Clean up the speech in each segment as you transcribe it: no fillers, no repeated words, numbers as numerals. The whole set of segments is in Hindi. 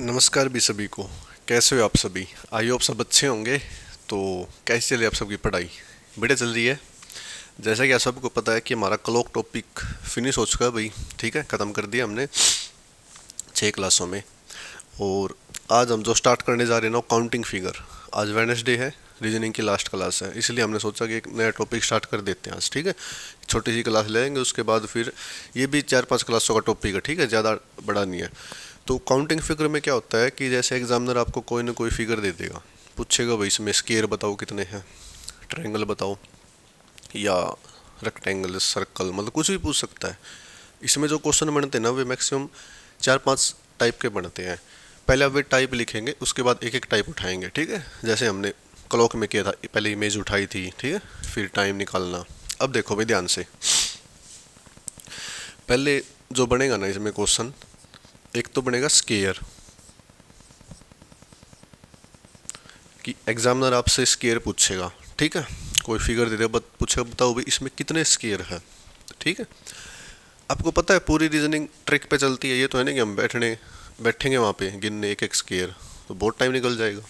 नमस्कार भी सभी को। कैसे हो आप सभी? आई होप सब अच्छे होंगे। तो कैसी चल रही है आप सबकी पढ़ाई? बढ़िया चल रही है। जैसा कि आप सबको पता है कि हमारा क्लॉक टॉपिक फिनिश हो चुका है भाई। ठीक है, ख़त्म कर दिया हमने 6 क्लासों में। और आज हम जो स्टार्ट करने जा रहे हैं ना, काउंटिंग फिगर। आज वेडनेसडे है, रीजनिंग की लास्ट क्लास है, इसलिए हमने सोचा कि एक नया टॉपिक स्टार्ट कर देते हैं आज। ठीक है, छोटी सी क्लास लेंगे, उसके बाद फिर ये भी 4-5 क्लासों का टॉपिक है। ठीक है, ज़्यादा बड़ा नहीं है। तो काउंटिंग फिगर में क्या होता है कि जैसे एग्जामिनर आपको कोई ना कोई फिगर दे देगा, पूछेगा भाई इसमें स्केयर बताओ कितने हैं, ट्रायंगल बताओ, या रेक्टेंगल, सर्कल, मतलब कुछ भी पूछ सकता है। इसमें जो क्वेश्चन बनते हैं ना, वे मैक्सिमम 4-5 टाइप के बनते हैं। पहले आप वे टाइप लिखेंगे, उसके बाद एक एक टाइप उठाएंगे। ठीक है, जैसे हमने क्लॉक में किया था, पहले इमेज उठाई थी। ठीक है, फिर टाइम निकालना। अब देखो भाई ध्यान से, पहले जो बनेगा ना इसमें क्वेश्चन, एक तो बनेगा स्केयर, कि एग्जामिनर आपसे स्केयर पूछेगा। ठीक है, कोई फिगर दे दे, पूछेगा बताओ भाई इसमें कितने स्केयर है। ठीक है, आपको पता है पूरी रीजनिंग ट्रिक पे चलती है। ये तो है नहीं कि हम बैठेंगे वहाँ पे गिनने एक एक स्केयर, तो बहुत टाइम निकल जाएगा।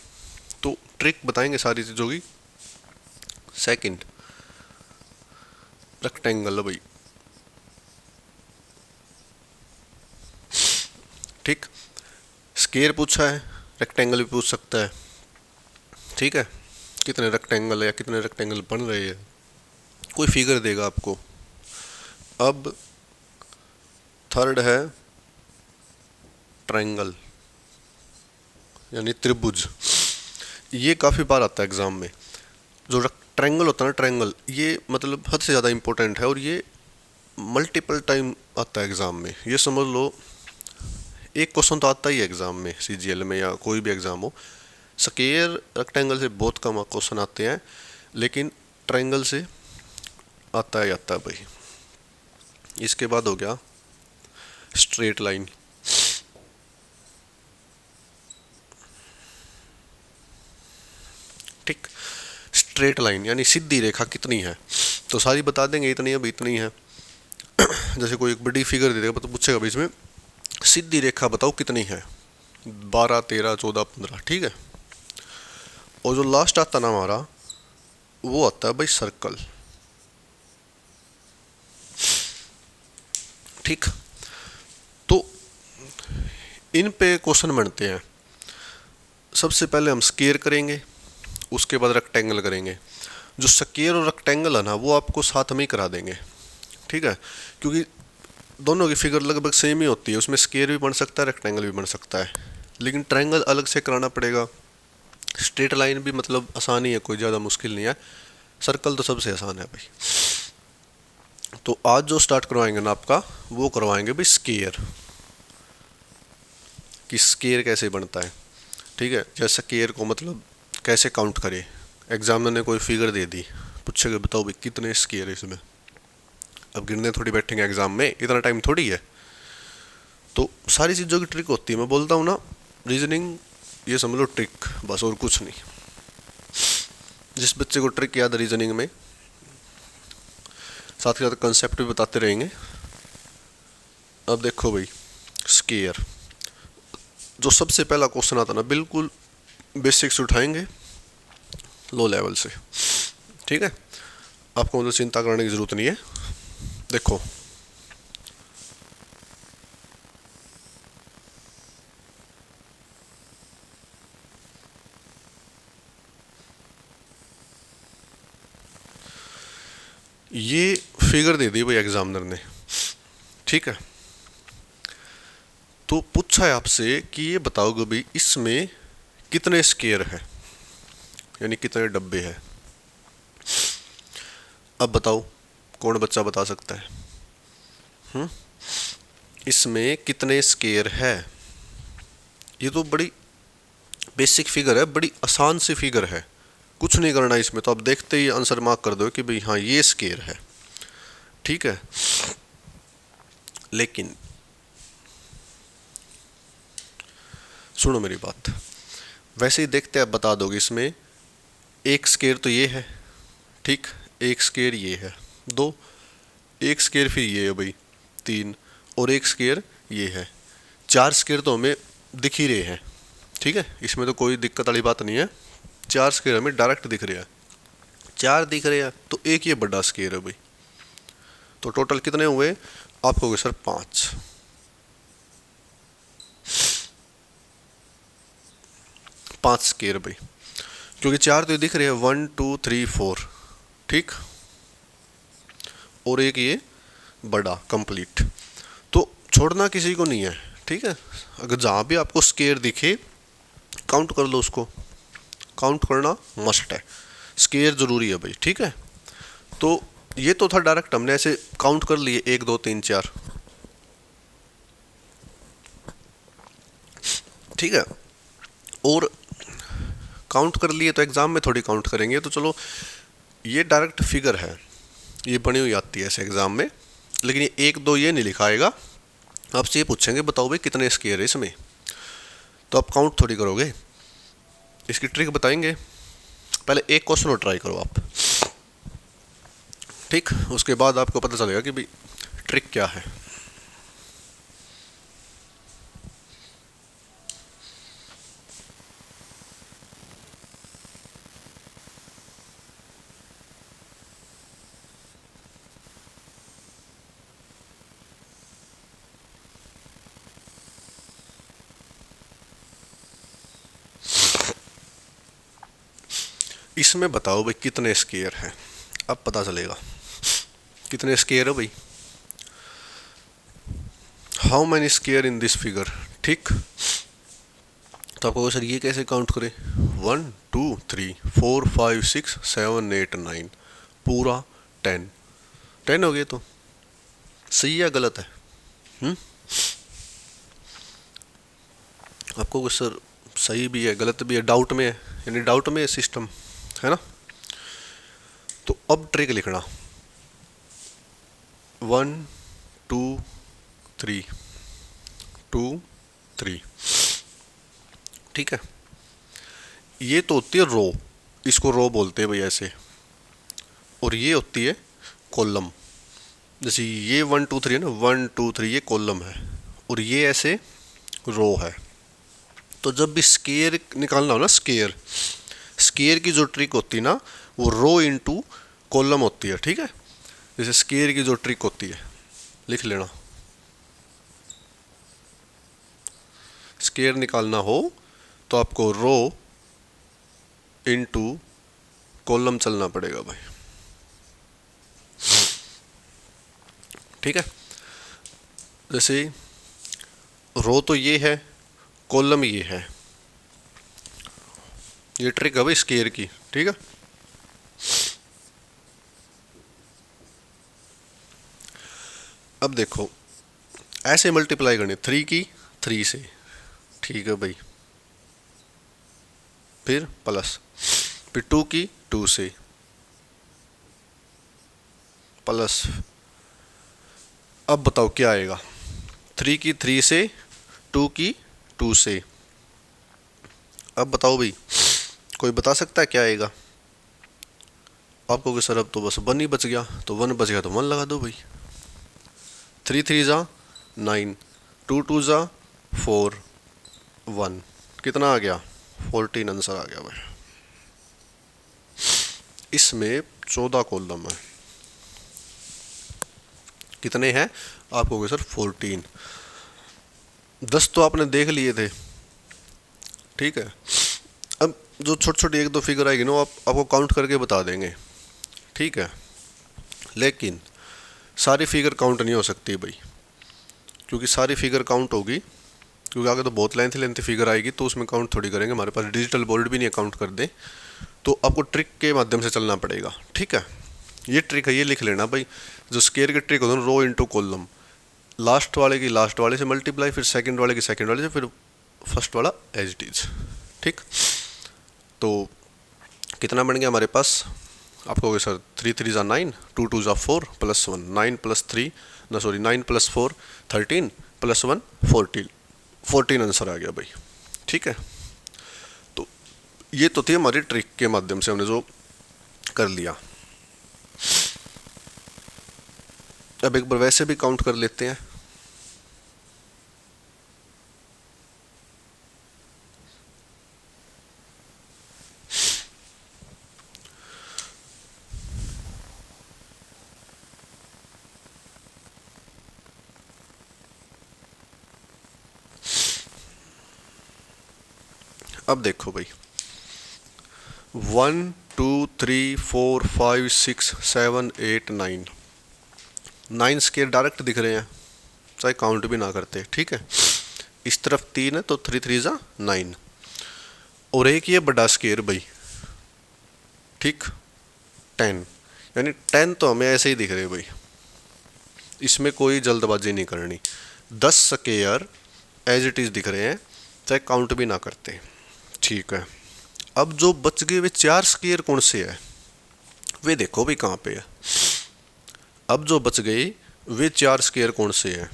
तो ट्रिक बताएंगे सारी चीज़ों की। सेकंड, रेक्टेंगल भाई। ठीक, स्केयर पूछा है, रेक्टेंगल भी पूछ सकता है। ठीक है, कितने रेक्टेंगल है या कितने रेक्टेंगल बन रहे हैं, कोई फिगर देगा आपको। अब थर्ड है ट्रायंगल, यानी त्रिभुज। ये काफ़ी बार आता है एग्जाम में। जो ट्रायंगल होता है ना, ट्रायंगल, ये मतलब हद से ज़्यादा इंपॉर्टेंट है, और ये मल्टीपल टाइम आता है एग्ज़ाम में। ये समझ लो, एक क्वेश्चन तो आता ही है एग्ज़ाम में, सीजीएल में या कोई भी एग्ज़ाम हो। स्क्वायर रेक्टेंगल से बहुत कम क्वेश्चन आते हैं, लेकिन ट्रायंगल से आता है भाई। इसके बाद हो गया स्ट्रेट लाइन। ठीक, स्ट्रेट लाइन यानी सीधी रेखा कितनी है, तो सारी बता देंगे इतनी है भाई, इतनी है। जैसे कोई एक बड़ी फिगर दे देगा तो पूछेगा भाई इसमें सीधी रेखा बताओ कितनी है, 12, 13, 14, 15। ठीक है, और जो लास्ट आता ना हमारा, वो आता है भाई सर्कल। ठीक, तो इन पे क्वेश्चन बनते हैं। सबसे पहले हम स्केयर करेंगे, उसके बाद रेक्टेंगल करेंगे। जो स्केयर और रेक्टेंगल है ना, वो आपको साथ में ही करा देंगे। ठीक है, क्योंकि दोनों की फिगर लगभग सेम ही होती है, उसमें स्केयर भी बन सकता है, रेक्टेंगल भी बन सकता है, लेकिन ट्रायंगल अलग से कराना पड़ेगा। स्ट्रेट लाइन भी मतलब आसान ही है, कोई ज़्यादा मुश्किल नहीं है। सर्कल तो सबसे आसान है भाई। तो आज जो स्टार्ट करवाएंगे ना आपका, वो करवाएंगे भाई स्केयर, कि स्केयर कैसे बनता है। ठीक है, जैसे स्केयर को मतलब कैसे काउंट करे। एग्जामिनर ने कोई फिगर दे दी, पूछेगा बताओ भाई कितने स्केयर है इसमें। अब गिनने थोड़ी बैठेंगे एग्जाम में, इतना टाइम थोड़ी है। तो सारी चीज़ों की ट्रिक होती है, मैं बोलता हूँ ना, रीजनिंग ये समझ लो ट्रिक, बस और कुछ नहीं। जिस बच्चे को ट्रिक याद है रीजनिंग में, साथ ही साथ कंसेप्ट भी बताते रहेंगे। अब देखो भाई, स्केयर, जो सबसे पहला क्वेश्चन आता ना, बिल्कुल बेसिक्स उठाएंगे, लो लेवल से। ठीक है, आपको मतलब चिंता करने की ज़रूरत नहीं है। देखो, ये फिगर दे दी भाई एग्जामिनर ने। ठीक है, तो पूछा है आपसे कि ये बताओगे भाई इसमें कितने स्केयर है, यानी कितने डब्बे हैं। अब बताओ, कौन बच्चा बता सकता है? इसमें कितने स्केयर है। ये तो बड़ी बेसिक फिगर है, बड़ी आसान सी फिगर है, कुछ नहीं करना इसमें। तो आप देखते ही आंसर मार्क कर दो कि भाई हाँ ये स्केयर है। ठीक है, लेकिन सुनो मेरी बात, वैसे ही देखते आप बता दोगे इसमें एक स्केयर तो ये है। ठीक, एक स्केयर ये है, दो, एक स्केयर फिर ये है भाई, तीन, और एक स्केयर ये है, चार स्केयर तो हमें दिख ही रहे हैं, ठीक है, इसमें तो कोई दिक्कत वाली बात नहीं है। 4 स्केयर हमें डायरेक्ट दिख रहे हैं, 4 दिख रहे हैं, तो एक ये बड़ा स्केयर है भाई। तो टोटल कितने हुए, आप कहोगे सर 5, 5 स्केयर भाई, क्योंकि 4 तो दिख रहे हैं, 1 2 3 4, ठीक, और एक ये बड़ा कंप्लीट। तो छोड़ना किसी को नहीं है, ठीक है। अगर जहाँ भी आपको स्केयर दिखे काउंट कर लो उसको, काउंट करना मस्ट है, स्केयर जरूरी है भाई, ठीक है। तो ये तो था डायरेक्ट, हमने ऐसे काउंट कर लिए 1 2 3 4, ठीक है। और काउंट कर लिए तो एग्जाम में थोड़ी काउंट करेंगे, तो चलो ये डायरेक्ट फिगर है, ये बनी हुई आती है ऐसे एग्जाम में, लेकिन ये 1 2 ये नहीं लिखा आएगा। आपसे ये पूछेंगे बताओ भाई कितने स्केयर है इसमें, तो आप काउंट थोड़ी करोगे, इसकी ट्रिक बताएंगे। पहले एक क्वेश्चन और ट्राई करो आप, ठीक, उसके बाद आपको पता चलेगा कि भाई ट्रिक क्या है। इसमें बताओ भाई कितने स्केयर हैं, अब पता चलेगा कितने स्केयर है भाई। How many square in this figure, ठीक। तो आपको सर ये कैसे काउंट करें, 1 2 3 4 5 6 7 8 9, पूरा 10, 10 हो गए। तो सही है गलत है, हम्म? आपको सर सही भी है गलत भी है, डाउट में है, यानी डाउट में है सिस्टम, है ना। तो अब ट्रिक लिखना, 1 2 3 2 3, ठीक है। ये तो होती है रो, इसको रो बोलते हैं भाई ऐसे, और ये होती है कॉलम। जैसे ये 1 2 3 है ना, 1 2 3 ये कॉलम है, और ये ऐसे रो है। तो जब भी स्केयर निकालना हो ना, स्केयर, स्केयर की जो ट्रिक होती है ना, वो रो इनटू कॉलम होती है, ठीक है। जैसे स्केयर की जो ट्रिक होती है, लिख लेना, स्केयर निकालना हो तो आपको रो इनटू कॉलम चलना पड़ेगा भाई, ठीक है। जैसे रो तो ये है, कॉलम ये है, ये ट्रिक है भाई स्केयर की, ठीक है। अब देखो ऐसे मल्टीप्लाई करनी 3 की 3 से, ठीक है भाई, फिर प्लस, फिर 2 की 2 से प्लस। अब बताओ क्या आएगा, 3 की 3 से, 2 की 2 से। अब बताओ भाई कोई बता सकता है क्या आएगा। आप कहोगे सर अब तो बस 1 ही बच गया, तो 1 बच गया तो 1 लगा दो भाई। 3 3 जा 9, 2 2 जा 4, 1 कितना आ गया, 14 आंसर आ गया भाई। इसमें 14 कॉलम है, कितने हैं आप कहोगे सर 14, 10 तो आपने देख लिए थे, ठीक है। अब जो छोटी छोटी 1 2 फिगर आएगी ना, वो आपको काउंट करके बता देंगे, ठीक है। लेकिन सारी फिगर काउंट नहीं हो सकती भाई, क्योंकि सारी फिगर काउंट होगी, क्योंकि आगे तो बहुत लेंथी लेंथी फिगर आएगी, तो उसमें काउंट थोड़ी करेंगे, हमारे पास डिजिटल बोर्ड भी नहीं है काउंट कर दे, तो आपको ट्रिक के माध्यम से चलना पड़ेगा, ठीक है। ये ट्रिक है, ये लिख लेना भाई। जो स्केयर की ट्रिक होती है, रो इनटू कॉलम, लास्ट वाले की लास्ट वाले से मल्टीप्लाई, फिर सेकंड वाले की सेकंड वाले से, फिर फर्स्ट वाला एज इट इज, ठीक। तो कितना बन गया हमारे पास, आप कहोगे सर 3 3 जा 9, 2 2 जा 4 प्लस 1, 9 प्लस 3 ना सॉरी 9 प्लस 4 13 प्लस 1 14, 14 आंसर आ गया भाई, ठीक है। तो ये तो थी हमारी ट्रिक के माध्यम से हमने जो कर लिया। अब एक बार वैसे भी काउंट कर लेते हैं, अब देखो भाई, 1 2 3 4 5 6 7 8 9, 9 स्केयर डायरेक्ट दिख रहे हैं, चाहे काउंट भी ना करते, ठीक है। इस तरफ 3 है तो 3 3 जा 9, और एक ये बड़ा स्केयर भाई, ठीक, 10, यानी 10 तो हमें ऐसे ही दिख रहे हैं भाई, इसमें कोई जल्दबाजी नहीं करनी। 10 स्केयर एज इट इज दिख रहे हैं, चाहे काउंट भी ना करते, ठीक है। अब जो बच गए वे 4 स्केयर कौन से है, वे देखो भाई कहाँ पे है। अब जो बच गए वे 4 स्केयर कौन से हैं,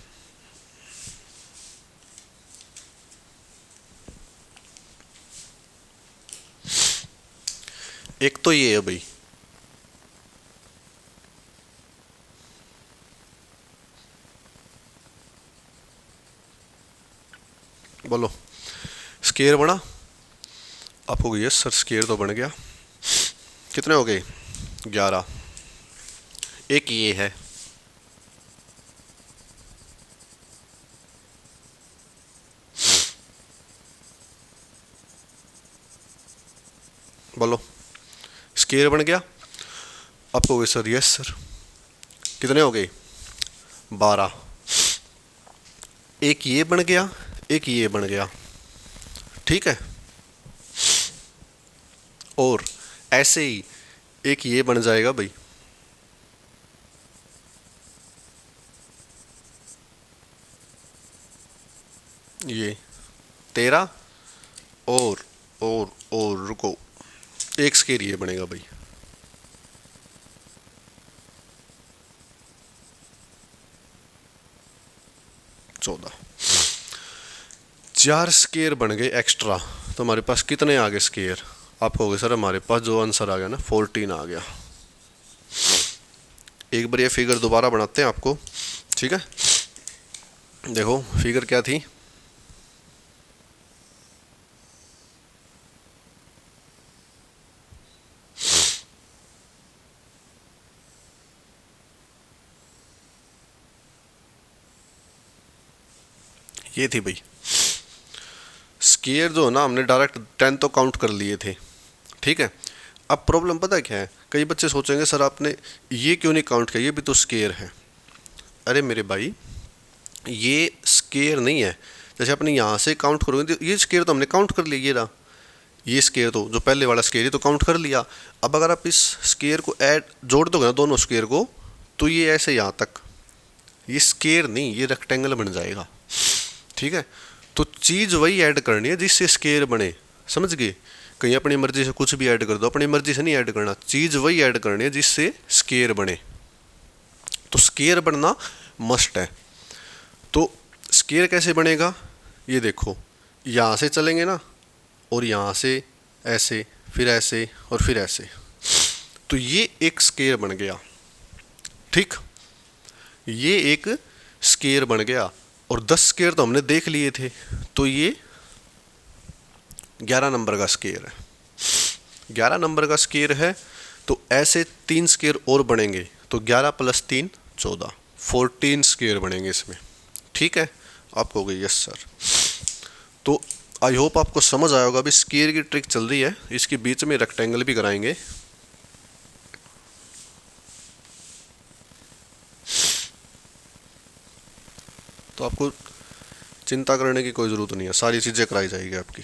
एक तो ये है भाई, बोलो स्केयर बना, आपको यस सर स्केयर तो बन गया, कितने हो गए 11। एक ये है, बोलो स्केयर बन गया, आपको गए सर यस सर, कितने हो गए 12। एक ये बन गया, एक ये बन गया, ठीक है, और ऐसे ही एक ये बन जाएगा भाई, ये 13, और रुको, एक स्केयर ये बनेगा भाई, 14। 4 स्केयर बन गए एक्स्ट्रा, तो हमारे पास कितने आ गए स्केयर, आप कहोगे सर हमारे पास जो आंसर आ गया ना 14 आ गया। एक बार ये फिगर दोबारा बनाते हैं आपको, ठीक है। देखो फिगर क्या थी, ये थी भाई, स्केयर जो है ना हमने डायरेक्ट 10 तो काउंट कर लिए थे, ठीक है। अब प्रॉब्लम पता है क्या है, कई बच्चे सोचेंगे सर आपने ये क्यों नहीं काउंट किया, ये भी तो स्केयर है। अरे मेरे भाई ये स्केयर नहीं है, जैसे अपने यहाँ से काउंट करोगे तो ये स्केयर तो हमने काउंट कर लिया, ये रहा ये स्केयर, तो जो पहले वाला स्केयर है तो काउंट कर लिया। अब अगर आप इस स्केयर को ऐड जोड़ दोगे ना दोनों स्केयर को, तो ये ऐसे यहाँ तक, ये स्केयर नहीं ये रेक्टेंगल बन जाएगा, ठीक है। तो चीज़ वही ऐड करनी है जिससे स्केयर बने, समझ गए। कहीं अपनी मर्जी से कुछ भी ऐड कर दो, अपनी मर्जी से नहीं ऐड करना, चीज़ वही ऐड करनी है जिससे स्केयर बने, तो स्केयर बनना मस्ट है। तो स्केयर कैसे बनेगा, ये देखो, यहाँ से चलेंगे ना, और यहाँ से ऐसे, फिर ऐसे और फिर ऐसे, तो ये एक स्केयर बन गया, ठीक, ये एक स्केयर बन गया। और 10 स्केयर तो हमने देख लिए थे, तो ये 11 नंबर का स्केयर है, 11 नंबर का स्केयर है। तो ऐसे 3 स्केयर और बनेंगे, तो 11 + 3 14, 14 स्केयर बनेंगे इसमें, ठीक है। आपको हो गई यस सर। तो आई होप आपको समझ आया होगा, अभी स्केयर की ट्रिक चल रही है, इसके बीच में रेक्टेंगल भी कराएंगे। तो आपको चिंता करने की कोई ज़रूरत नहीं है, सारी चीज़ें कराई जाएगी आपकी।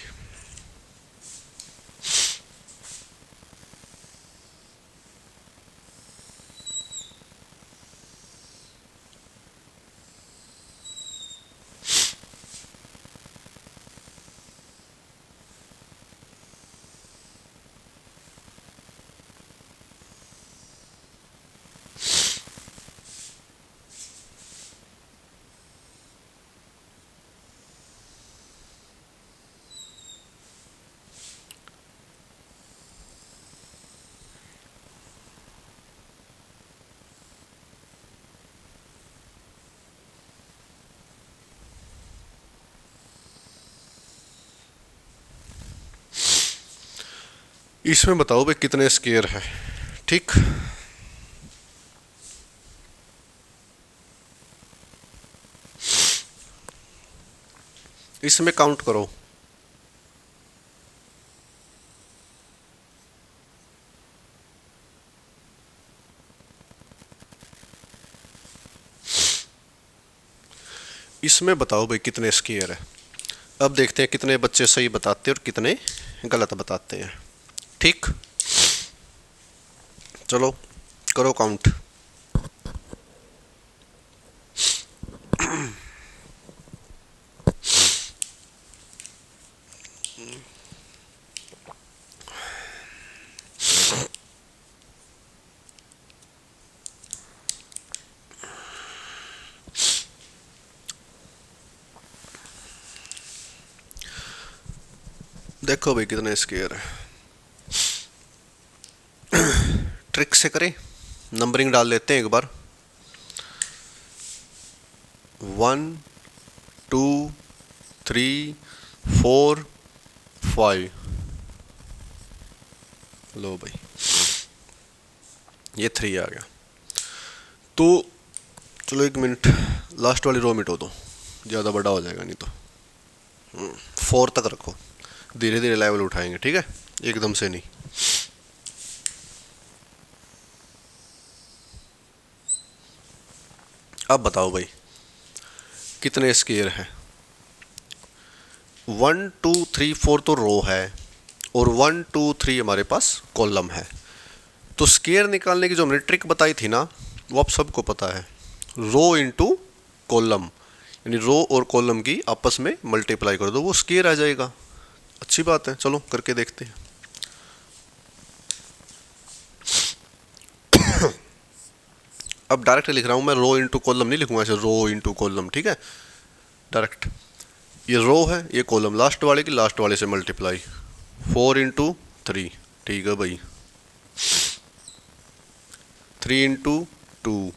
इसमें बताओ भाई कितने स्केयर है, ठीक। इसमें काउंट करो, इसमें बताओ भाई कितने स्क्वायर है। अब देखते हैं कितने बच्चे सही बताते हैं और कितने गलत बताते हैं। ठीक, चलो करो काउंट। देखो भाई कितने स्क्वायर है। ट्रिक से करें, नंबरिंग डाल लेते हैं एक बार। 1 2 3 4 5। लो भाई, ये 3 आ गया। तो चलो 1 मिनट, लास्ट वाली रो मिटो दो, ज़्यादा बड़ा हो जाएगा नहीं तो। 4 तक रखो, धीरे धीरे लेवल उठाएंगे, ठीक है, एकदम से नहीं। अब बताओ भाई कितने स्क्वायर है। 1 2 3 4 तो रो है और 1 2 3 हमारे पास कॉलम है। तो स्क्वायर निकालने की जो हमने ट्रिक बताई थी ना, वो आप सबको पता है। रो इंटू कॉलम, यानी रो और कॉलम की आपस में मल्टीप्लाई कर दो, वो स्क्वायर आ जाएगा। अच्छी बात है, चलो करके देखते हैं। अब डायरेक्ट लिख रहा हूँ मैं, रो इंटू कॉलम नहीं लिखूंगा ऐसे, रो इंटू कॉलम, ठीक है, डायरेक्ट। ये रो है, ये कॉलम, लास्ट वाले की लास्ट वाले से मल्टीप्लाई। 4 इंटू 3, ठीक है भाई। 3 इंटू 2,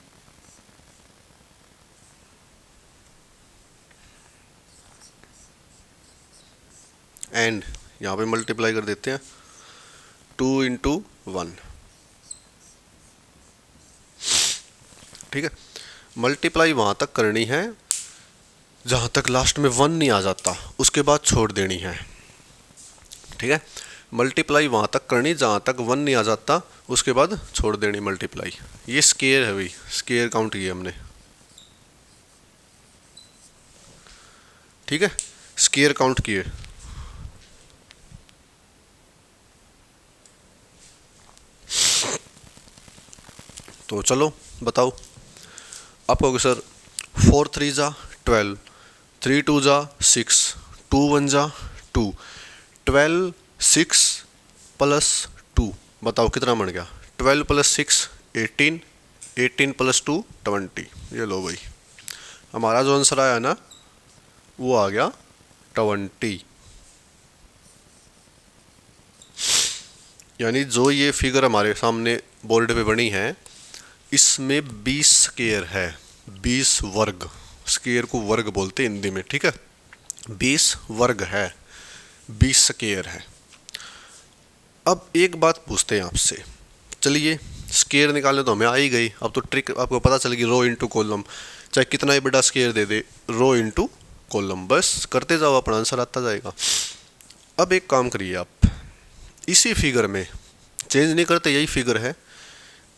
एंड यहाँ पे मल्टीप्लाई कर देते हैं। 2 इंटू 1, ठीक है। मल्टीप्लाई वहाँ तक करनी है जहाँ तक लास्ट में 1 नहीं आ जाता, उसके बाद छोड़ देनी है, ठीक है। मल्टीप्लाई वहाँ तक करनी जहाँ तक 1 नहीं आ जाता, उसके बाद छोड़ देनी मल्टीप्लाई। ये स्केयर है भाई, स्केयर काउंट किया हमने, ठीक है, स्केयर काउंट किए। तो चलो बताओ। आप कहोगे सर 4 3 जा 12, 3 2 जा 6, 2 1 जा 2, 12 6 प्लस 2, बताओ कितना बन गया। 12 प्लस 6 18, 18 प्लस 2 20। ये लो भाई, हमारा जो आंसर आया ना वो आ गया 20। यानी जो ये फिगर हमारे सामने बोर्ड पे बनी है, इसमें 20 स्क्वायर है, 20 वर्ग। स्क्वायर को वर्ग बोलते हैं हिंदी में, ठीक है। 20 वर्ग है, 20 स्क्वायर है। अब एक बात पूछते हैं आपसे, चलिए स्क्वायर निकालने तो हमें आ ही गई, अब तो ट्रिक आपको पता चल गई, रो इंटू कॉलम, चाहे कितना ही बड़ा स्क्वायर दे दे, रो इंटू कॉलम, बस करते जाओ, अपना आंसर आता जाएगा। अब एक काम करिए आप, इसी फिगर में, चेंज नहीं करते, यही फिगर है,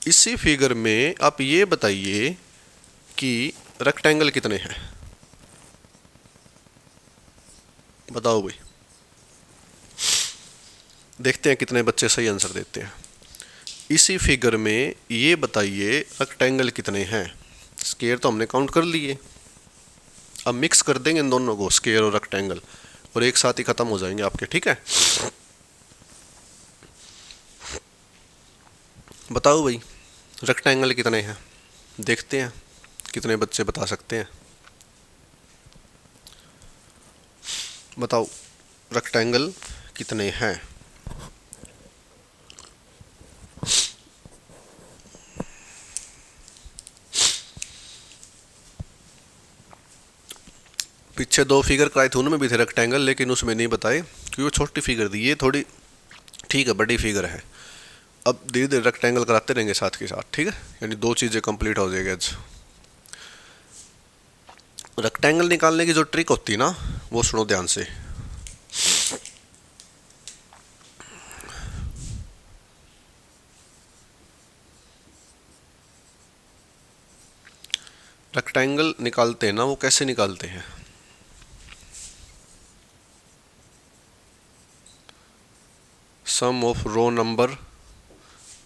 इसी फिगर में आप ये बताइए कि रेक्टेंगल कितने हैं। बताओ भाई, देखते हैं कितने बच्चे सही आंसर देते हैं। इसी फिगर में ये बताइए रेक्टेंगल कितने हैं। स्क्वायर तो हमने काउंट कर लिए, अब मिक्स कर देंगे इन दोनों को, स्क्वायर और रेक्टेंगल, और एक साथ ही खत्म हो जाएंगे आपके, ठीक है। बताओ भाई रेक्टेंगल कितने हैं, देखते हैं कितने बच्चे बता सकते हैं। बताओ रेक्टेंगल कितने हैं। पीछे 2 फिगर कराए थे, उनमें भी थे रेक्टेंगल, लेकिन उसमें नहीं बताए क्योंकि वो छोटी फिगर थी, ये थोड़ी ठीक है बड़ी फिगर है। अब धीरे धीरे रेक्टेंगल कराते रहेंगे साथ के साथ, ठीक है, यानी 2 चीज़ें कंप्लीट हो जाएगी आज। रेक्टेंगल निकालने की जो ट्रिक होती है ना, वो सुनो ध्यान से। रेक्टेंगल निकालते हैं ना, वो कैसे निकालते हैं? Sum of row number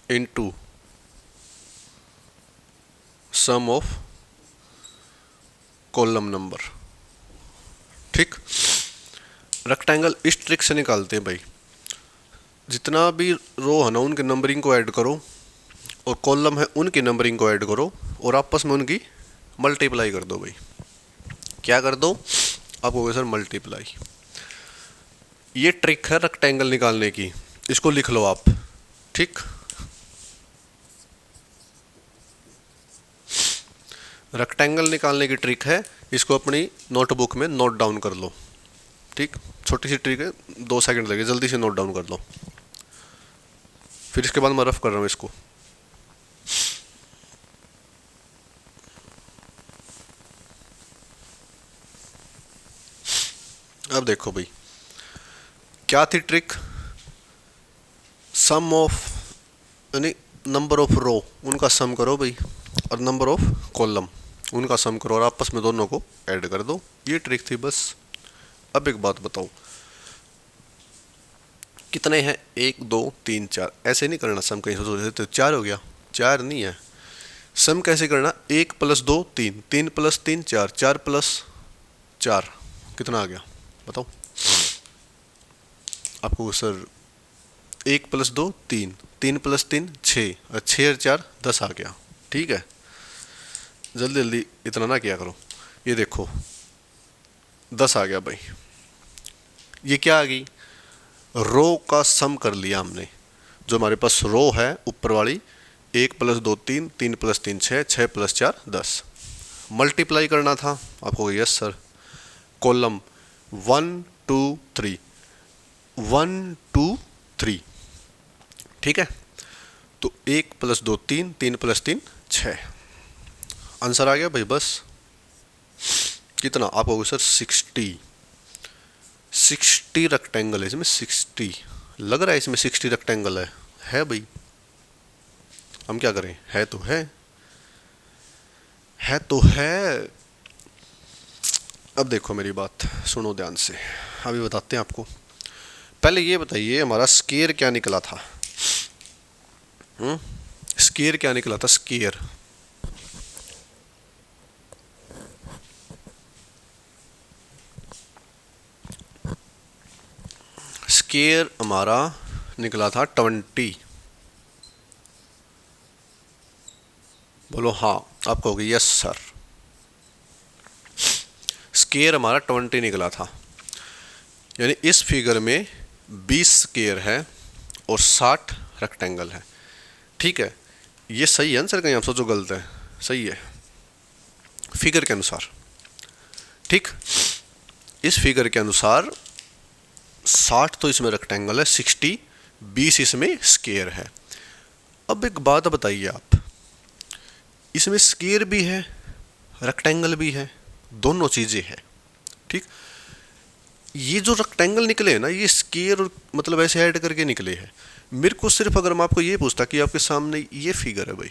into sum of column number. ठीक, रेक्टेंगल इस ट्रिक से निकालते हैं भाई। जितना भी रो है ना उनके नंबरिंग को ऐड करो, और कॉलम है उनकी नंबरिंग को ऐड करो, और आपस में उनकी मल्टीप्लाई कर दो भाई। क्या कर दो? आपको सर मल्टीप्लाई। ये ट्रिक है रेक्टेंगल निकालने की, इसको लिख लो आप। ठीक, रेक्टेंगल निकालने की ट्रिक है, इसको अपनी नोटबुक में नोट डाउन कर लो। ठीक, छोटी सी ट्रिक है, 2 सेकंड लगे, जल्दी से नोट डाउन कर लो। फिर इसके बाद मैं रफ कर रहा हूँ इसको। अब देखो भाई, क्या थी ट्रिक? सम ऑफ यानी नंबर ऑफ रो उनका सम करो भाई, और नंबर ऑफ कॉलम उनका सम करो, और आपस में दोनों को ऐड कर दो। ये ट्रिक थी बस। अब एक बात बताओ, कितने हैं? 1 2 3 4, ऐसे नहीं करना सम। कहीं सोच तो 4 हो गया, 4 नहीं है। सम कैसे करना? 1 + 2 3, 3 + 3 4, 4 + 4 कितना आ गया बताओ? आपको सर 1 + 2 3, 3 + 3 6, और 6 और 4 10 आ गया। ठीक है, जल्दी जल्दी इतना ना किया करो। ये देखो 10 आ गया भाई। ये क्या आ गई? रो का सम कर लिया हमने। जो हमारे पास रो है ऊपर वाली, 1 + 2 3, 3 + 3 6, 6 + 4 10। मल्टीप्लाई करना था आपको। Yes sir. कॉलम 1 2 3, 1 2 3। ठीक है, तो 1 + 2 3, 3 + 3 6। आंसर आ गया भाई बस। कितना? आप होगा सर 60। 60 रेक्टेंगल है इसमें, 60 लग रहा है इसमें 60 रेक्टेंगल है भाई। हम क्या करें? है तो है तो है। अब देखो मेरी बात सुनो ध्यान से, अभी बताते हैं आपको। पहले ये बताइए हमारा स्केयर क्या निकला था? स्केयर क्या निकला था? स्केयर स्केयर हमारा निकला था 20। बोलो हाँ। आप कहोगे यस सर। स्केयर हमारा 20 निकला था, यानी इस फिगर में 20 स्केयर है और 60 रेक्टेंगल है। ठीक है, ये सही है आंसर? कहीं आप सोचो गलत है? सही है फिगर के अनुसार। ठीक, इस फिगर के अनुसार 60 तो इसमें रेक्टेंगल है, 60 20 इसमें स्केयर है। अब एक बात बताइए आप, इसमें स्केयर भी है रेक्टेंगल भी है, दोनों चीज़ें हैं। ठीक, ये जो रेक्टेंगल निकले हैं ना, ये स्केयर और मतलब ऐसे ऐड करके निकले हैं। मेरे को सिर्फ अगर मैं आपको ये पूछता कि आपके सामने ये फिगर है भाई,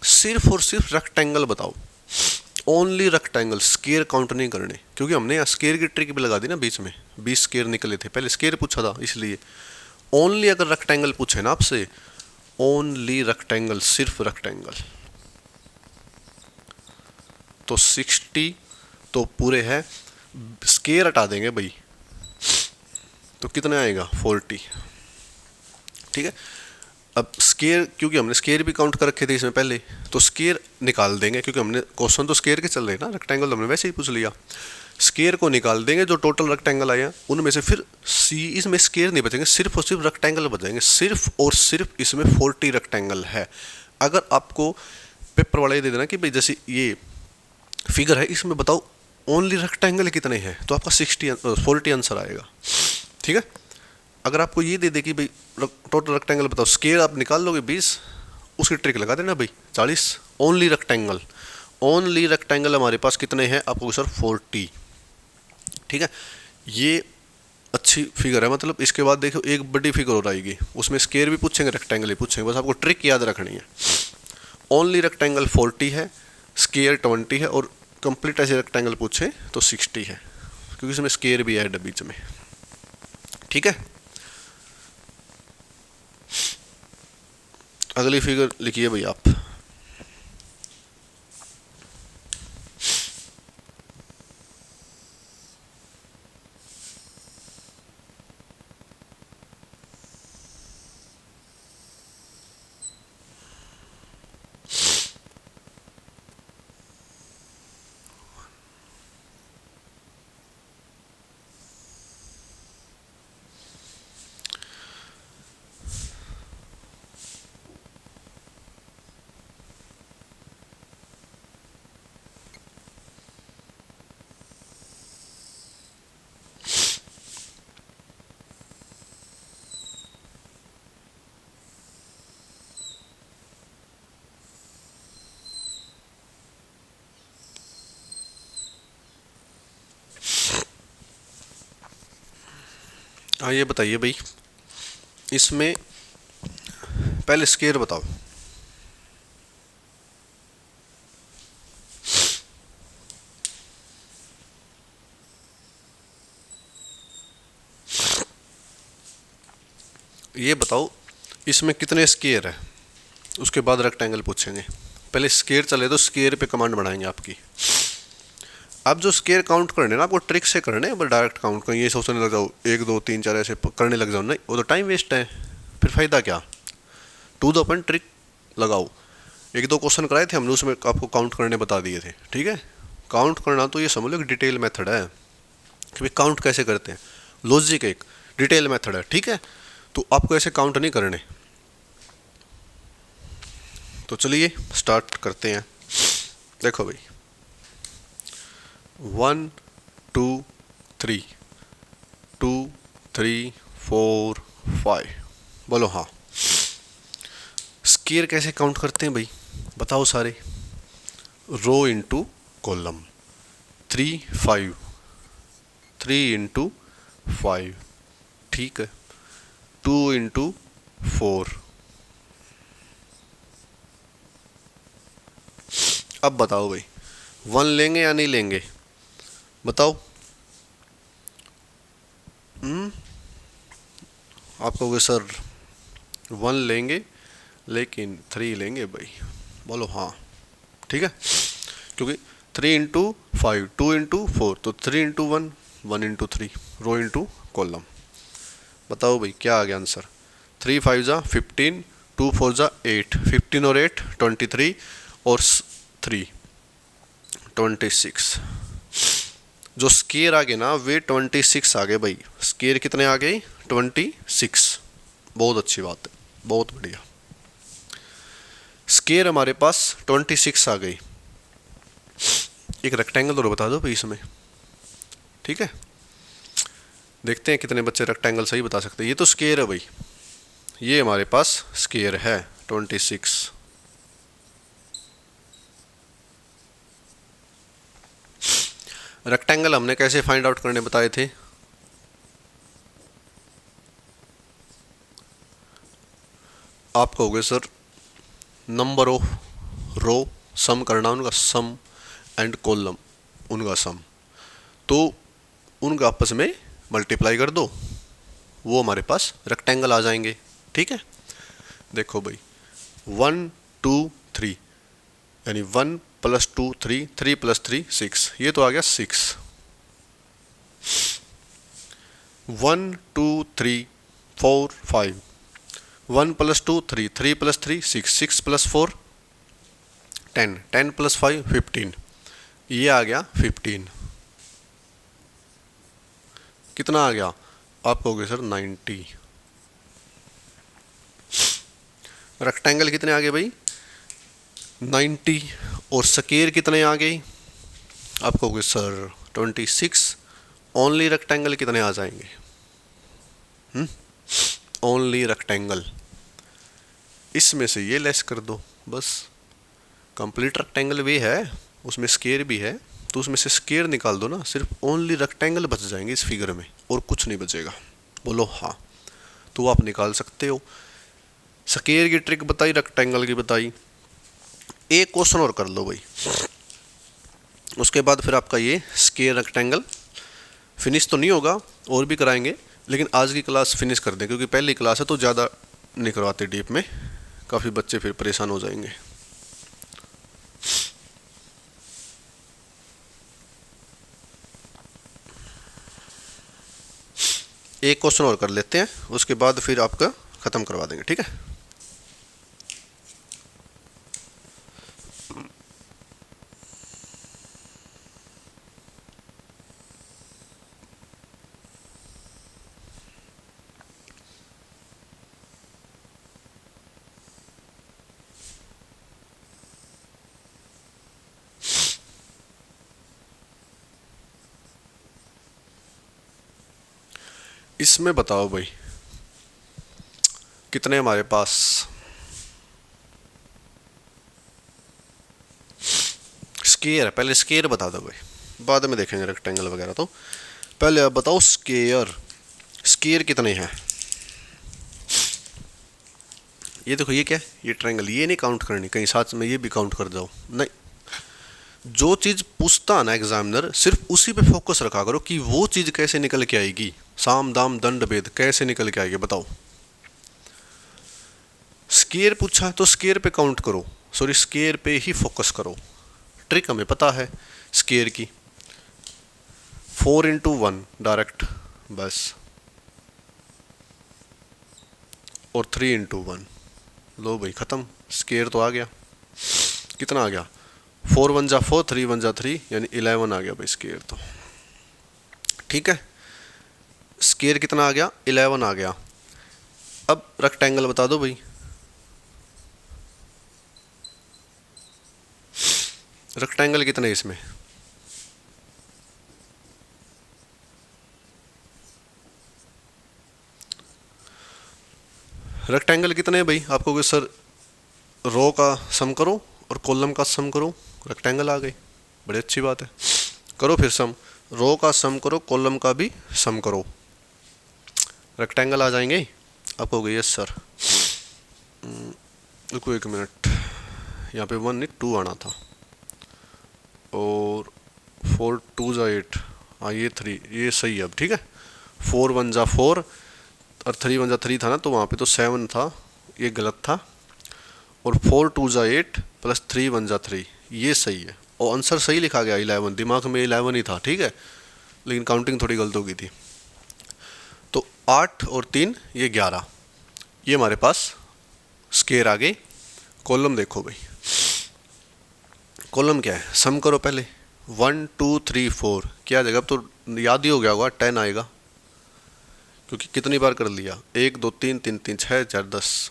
सिर्फ और सिर्फ रेक्टेंगल बताओ, ओनली रेक्टेंगल, स्केयर काउंट नहीं करने, क्योंकि हमने यहाँ स्केयर की ट्रिक भी लगा दी ना बीच में। 20 स्केयर निकले थे, पहले स्केयर पूछा था इसलिए। ओनली अगर रेक्टेंगल पूछे ना आपसे, ओनली रेक्टेंगल, सिर्फ रेक्टेंगल, तो 60 तो पूरे है। स्केयर हटा देंगे भाई तो कितने आएगा? 40। ठीक है, अब स्केयर, क्योंकि हमने स्केयर भी काउंट कर रखे थे इसमें पहले, तो स्केयर निकाल देंगे, क्योंकि हमने क्वेश्चन तो स्केयर के चल रहे हैं ना, रेक्टेंगल तो हमने वैसे ही पूछ लिया। स्केयर को निकाल देंगे, जो टोटल रेक्टेंगल आए हैं उनमें से फिर इसमें स्केयर नहीं बचेंगे, सिर्फ और सिर्फ रेक्टेंगल बचेंगे। सिर्फ और सिर्फ इसमें 40 रेक्टेंगल है। अगर आपको पेपर वाला ये दे देना कि भाई जैसे ये फिगर है, इसमें बताओ ओनली रेक्टेंगल कितने हैं, तो आपका 40 आंसर आएगा। ठीक है, अगर आपको ये दे दे कि भाई टोटल रेक्टेंगल बताओ, स्केयर आप निकाल लोगे 20, उसकी ट्रिक लगा देना भाई 40। ओनली रेक्टेंगल, ओनली रेक्टेंगल हमारे पास कितने हैं? आपको सर 40। ठीक है, ये अच्छी फिगर है। मतलब इसके बाद देखो एक बड़ी फिगर और आएगी, उसमें स्केयर भी पूछेंगे रेक्टेंगल भी पूछेंगे, बस आपको ट्रिक याद रखनी है। ओनली रेक्टेंगल 40 है स्केयर 20 है और कंप्लीट ऐसे रेक्टेंगल पूछे तो 60 है, क्योंकि इसमें स्केयर भी है बीच में। ठीक है, अगली फिगर लिखिए भाई आप। हाँ, ये बताइए भाई, इसमें पहले स्केयर बताओ। ये बताओ इसमें कितने स्केयर है, उसके बाद रेक्टेंगल पूछेंगे। पहले स्केयर चले तो स्केयर पे कमांड बनाएंगे आपकी। अब जो स्केयर काउंट करने ना आपको ट्रिक से करने, बस डायरेक्ट काउंट करें, ये सोचने लग जाओ 1 2 3 4 ऐसे करने लग जाओ, नहीं वो तो टाइम वेस्ट है, फिर फायदा क्या। टू द पॉइंट ट्रिक लगाओ। 1 2 क्वेश्चन कराए थे हमने, उसमें आपको काउंट करने बता दिए थे। ठीक है, काउंट करना तो ये समझ लो एक डिटेल मेथड है कि भाई काउंट कैसे करते हैं, लॉजिक एक डिटेल मेथड है। ठीक है, तो आपको ऐसे काउंट नहीं करने। तो चलिए स्टार्ट करते हैं। देखो भाई 1 2 3 2 3 4 5, बोलो हाँ। स्केयर कैसे काउंट करते हैं भाई, बताओ सारे। रो इंटू कॉलम, 3 5, 3 इंटू 5, ठीक है, 2 इंटू 4। अब बताओ भाई 1 लेंगे या नहीं लेंगे, बताओ। आप कहोगे सर 1 लेंगे लेकिन 3 लेंगे भाई, बोलो हाँ। ठीक है, क्योंकि 3 इंटू 5, 2 इंटू 4, तो 3 into 1, 1 into 3, rho into column. बताओ भाई क्या आ गया आंसर। 3 5 जा 15, 2 4 जा 8, 15 और 8 23 और 3 26। जो स्केयर आ गए ना वे 26 आ गए भाई। स्केयर कितने आ गए, 26। बहुत अच्छी बात है, बहुत बढ़िया। स्केयर हमारे पास 26 आ गई। एक रेक्टेंगल और बता दो भाई इसमें। ठीक है, देखते हैं कितने बच्चे रेक्टेंगल सही बता सकते हैं। ये तो स्केयर है भाई, ये हमारे पास स्केयर है 26। रेक्टेंगल हमने कैसे फाइंड आउट करने बताए थे, आप कहोगे सर नंबर ऑफ रो सम करना, उनका सम एंड कॉलम उनका सम, तो उनका आपस में मल्टीप्लाई कर दो, वो हमारे पास रेक्टेंगल आ जाएंगे। ठीक है, देखो भाई 1 2 3 यानी 1 + 2 3, 3 + 3 6, ये तो आ गया 6। 1 2 3 4 5, 1 + 2 3, 3 + 3 6, 6 + 4 10, 10 + 5 15, ये आ गया 15। कितना आ गया, आप कहोगे सर 90। रेक्टेंगल कितने आ गए भाई, 90। और स्केयर कितने आ गए, आप कहोगे सर 26। ओनली रेक्टेंगल कितने आ जाएंगे, ओनली रेक्टेंगल, इसमें से ये लेस कर दो बस। कंप्लीट रेक्टेंगल वे है, उसमें स्केयर भी है, तो उसमें से स्केयर निकाल दो ना, सिर्फ ओनली रेक्टेंगल बच जाएंगे इस फिगर में और कुछ नहीं बचेगा, बोलो हाँ। तो आप निकाल सकते हो। स्केयर की ट्रिक बताई, रेक्टेंगल की बताई, एक क्वेश्चन और कर लो भाई, उसके बाद फिर आपका ये स्क्वायर रेक्टेंगल फिनिश तो नहीं होगा, और भी कराएंगे, लेकिन आज की क्लास फिनिश कर दें क्योंकि पहली क्लास है तो ज़्यादा नहीं करवाते डीप में, काफ़ी बच्चे फिर परेशान हो जाएंगे। एक क्वेश्चन और कर लेते हैं, उसके बाद फिर आपका ख़त्म करवा देंगे, ठीक है। इसमें बताओ भाई कितने हमारे पास, स्क्वायर है, पहले स्क्वायर बता दो भाई, बाद में देखेंगे रेक्टेंगल वगैरह, तो पहले आप बताओ स्क्वायर, स्क्वायर कितने हैं। ये देखो, ये क्या है, ये ट्रायंगल, ये नहीं काउंट करनी, कहीं साथ में ये भी काउंट कर जाओ, नहीं। जो चीज़ पूछता है ना एग्जामिनर, सिर्फ उसी पे फोकस रखा करो कि वो चीज़ कैसे निकल के आएगी, साम दाम दंड भेद कैसे निकल के आएगी, बताओ। स्क्वायर पूछा है तो स्क्वायर पे काउंट करो, सॉरी स्क्वायर पे ही फोकस करो। ट्रिक हमें पता है स्क्वायर की, 4 × 1 डायरेक्ट बस, और 3 × 1, लो भाई ख़त्म, स्क्वायर तो आ गया। कितना आ गया, 4 × 1 = 4, 3 × 1 = 3, यानी 11 आ गया भाई स्क्वायर तो, ठीक है। स्क्वायर कितना आ गया, 11 आ गया। अब रेक्टेंगल बता दो भाई, रेक्टेंगल कितने इसमें, रेक्टेंगल कितने हैं भाई, आपको सर रो का सम करो और कॉलम का सम करो, रेक्टेंगल आ गए, बड़ी अच्छी बात है। करो फिर सम, रो का सम करो, कॉलम का भी सम करो, रेक्टेंगल आ जाएंगे। आप हो गए यस सर, रुको 1 मिनट, यहाँ पे 1 नहीं 2 आना था, और 4 × 2 = 8, हाँ ये 3, ये सही है अब, ठीक है। 4 × 1 = 4 और 3 × 1 = 3 था ना, तो वहाँ पे तो 7 था, ये गलत था, और 4 × 2 = 8 + 3 × 1 = 3, ये सही है, और आंसर सही लिखा गया 11, दिमाग में 11 ही था, ठीक है, लेकिन काउंटिंग थोड़ी गलत हो गई थी। तो 8 और 3 ये 11, ये हमारे पास स्क्वायर आ गई। कॉलम देखो भाई, कॉलम क्या है, सम करो पहले, 1 2 3 4, क्या जगह, अब तो याद ही हो गया होगा, 10 आएगा, क्योंकि कितनी बार कर लिया, 1 2 3 3 3 6 4 10,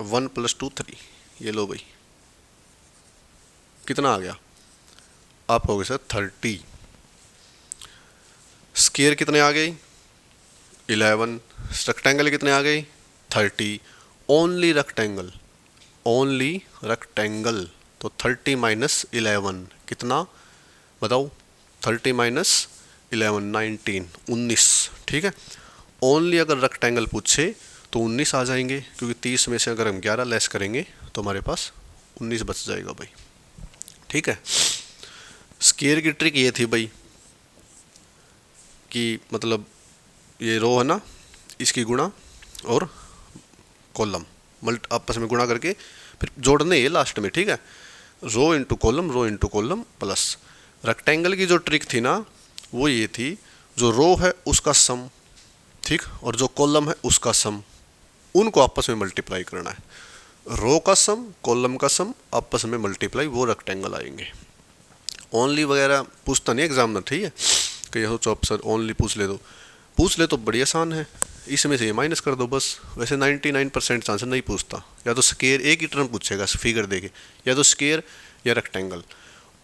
1 + 2 3, ये लो भाई कितना आ गया, आप हो गए सर 30। स्क्वायर कितने आ गई, 11, रेक्टेंगल कितने आ गई, 30, ओनली रेक्टेंगल, ओनली रेक्टेंगल, तो 30 - 11 कितना बताओ, 30 - 11 19, 19, ठीक है। ओनली अगर रेक्टेंगल पूछे तो 19 आ जाएंगे, क्योंकि 30 में से अगर हम 11 लेस करेंगे तो हमारे पास 19 बच जाएगा भाई, ठीक है। स्क्वायर की ट्रिक ये थी भाई कि मतलब ये रो है ना, इसकी गुणा और कॉलम मल्ट आपस में गुणा करके फिर जोड़ने ये लास्ट में, ठीक है, rho into column, rho into column plus. Rectangle की जो ट्रिक थी ना वो ये थी, जो रो है उसका सम, ठीक, और जो कॉलम है उसका सम, उनको आपस में मल्टीप्लाई करना है, रो का सम कॉलम का सम आपस में मल्टीप्लाई, वो रेक्टेंगल आएंगे। ओनली वगैरह पूछता नहीं एग्जामिनर, ठीक है, कि सोचो आप सर ओनली पूछ ले तो बड़ी आसान है, इसमें से ये माइनस कर दो बस। वैसे 99% चांस नहीं पूछता, या तो स्क्वायर एक ही टर्म पूछेगा फिगर देके, या तो स्क्वायर या रेक्टेंगल,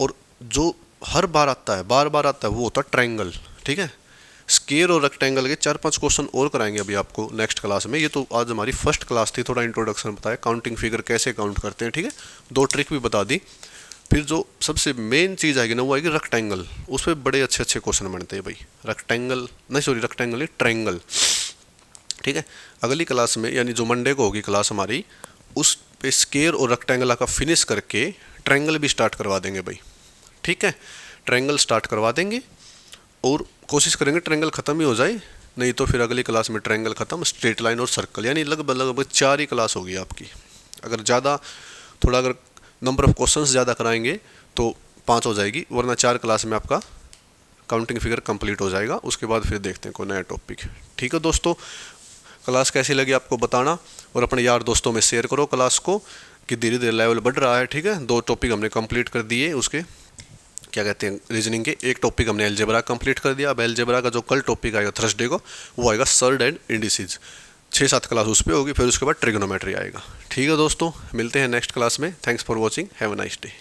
और जो हर बार आता है बार बार आता है वो होता है ट्रायंगल, ठीक है। स्क्वायर और रेक्टेंगल के 4-5 क्वेश्चन और कराएंगे अभी आपको नेक्स्ट क्लास में, ये तो आज हमारी फर्स्ट क्लास थी, थोड़ा इंट्रोडक्शन बताया, काउंटिंग फिगर कैसे काउंट करते हैं, ठीक है, 2 ट्रिक भी बता दी। फिर जो सबसे मेन चीज़ आएगी ना वो आएगी रेक्टेंगल, उस पर बड़े अच्छे अच्छे क्वेश्चन बनते हैं भाई, रेक्टेंगल नहीं सॉरी रेक्टेंगल नहीं ट्रायंगल, ठीक है। अगली क्लास में यानी जो मंडे को होगी क्लास हमारी, उस पे स्क्वायर और रेक्टेंगल का फिनिश करके ट्रायंगल भी स्टार्ट करवा देंगे भाई, ठीक है। ट्रायंगल स्टार्ट करवा देंगे और कोशिश करेंगे ट्रायंगल ख़त्म ही हो जाए, नहीं तो फिर अगली क्लास में ट्रायंगल ख़त्म, स्ट्रेट लाइन और सर्कल, यानी लगभग लगभग 4 ही क्लास होगी आपकी। अगर ज़्यादा थोड़ा अगर नंबर ऑफ क्वेश्चंस ज़्यादा कराएंगे तो 5 हो जाएगी, वरना 4 क्लास में आपका काउंटिंग फिगर कंप्लीट हो जाएगा। उसके बाद फिर देखते हैं कोई नया टॉपिक, ठीक है दोस्तों। क्लास कैसी लगी आपको बताना, और अपने यार दोस्तों में शेयर करो क्लास को, कि धीरे धीरे लेवल बढ़ रहा है, ठीक है। 2 टॉपिक हमने कंप्लीट कर दिए, उसके क्या कहते हैं रीजनिंग के, एक टॉपिक हमने अलजेब्रा कंप्लीट कर दिया। अब अलजेब्रा का जो कल टॉपिक आएगा थर्सडे को, वो आएगा सर्ड एंड इंडिसेस, 6-7 क्लास उस पर होगी, फिर उसके बाद ट्रिग्नोमेट्री आएगा, ठीक है दोस्तों। मिलते हैं नेक्स्ट क्लास में, thanks for watching, have a nice day.